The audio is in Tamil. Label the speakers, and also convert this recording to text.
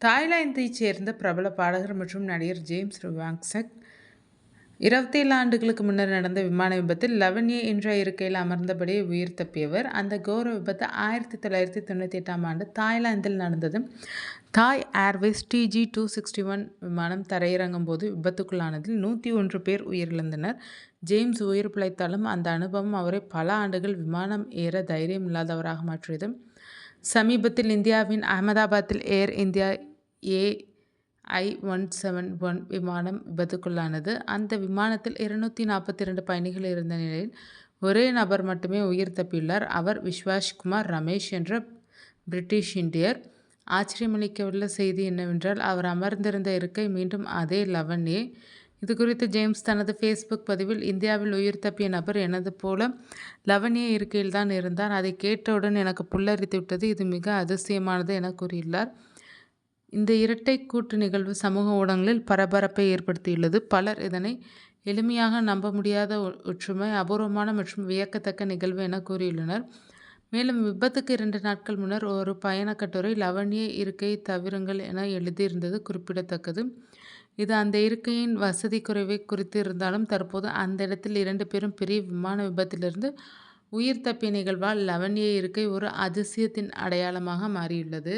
Speaker 1: தாய்லாந்தைச் சேர்ந்த பிரபல பாடகர் மற்றும் நடிகர் ஜேம்ஸ் ருவாங்சக் 27 ஆண்டுகளுக்கு முன்னர் நடந்த விமான விபத்தில் லவண்யா என்ற இருக்கையில் அமர்ந்தபடியே உயிர் தப்பியவர். அந்த கோர விபத்து 1998ஆம் ஆண்டு தாய்லாந்தில் நடந்தது. தாய் ஏர்வேஸ் TG261 விமானம் தரையிறங்கும் போது விபத்துக்குள்ளானதில் 101 பேர் உயிரிழந்தனர். ஜேம்ஸ் உயிர் பிழைத்தாலும் அந்த அனுபவம் அவரை பல ஆண்டுகள் விமானம் ஏற தைரியம் இல்லாதவராக மாற்றியது. சமீபத்தில் இந்தியாவின் அகமதாபாத்தில் ஏர் இந்தியா AI-171 விமானம் விபத்துக்குள்ளானது. அந்த விமானத்தில் 242 பயணிகள் இருந்த நிலையில் ஒரே நபர் மட்டுமே உயிர் தப்பியுள்ளார். அவர் விஸ்வாஸ் குமார் ரமேஷ் என்ற பிரிட்டிஷ் இந்தியர். ஆச்சரியமளிக்கவுள்ள செய்தி என்னவென்றால், அவர் அமர்ந்திருந்த இருக்கை மீண்டும் அதே லவண்யே. இதுகுறித்து ஜேம்ஸ் தனது ஃபேஸ்புக் பதிவில், இந்தியாவில் உயிர் தப்பிய நபர் எனது போல லவண்யா இருக்கையில்தான் இருந்தார். அதை கேட்டவுடன் எனக்கு புல்லரித்துவிட்டது. இது மிக அதிசயமானது என கூறியுள்ளார். இந்த இரட்டை கூட்டு நிகழ்வு சமூக ஊடகங்களில் பரபரப்பை ஏற்படுத்தியுள்ளது. பலர் இதனை எளிமையாக நம்ப முடியாத ஒற்றுமை, அபூர்வமான மற்றும் வியக்கத்தக்க நிகழ்வு என கூறியுள்ளனர். மேலும் விபத்துக்கு 2 நாட்கள் முன்னர் ஒரு பயண கட்டுரை லவண்யா இருக்கையை தவிருங்கள் என எழுதியிருந்தது குறிப்பிடத்தக்கது. இது அந்த இருக்கையின் வசதி குறைவை குறித்து இருந்தாலும், தற்போது அந்த இடத்தில் 2 பேரும் பெரிய விமான விபத்திலிருந்து உயிர் தப்பிய நிகழ்வால் லவண்யா இருக்கை ஒரு அதிசயத்தின் அடையாளமாக மாறியுள்ளது.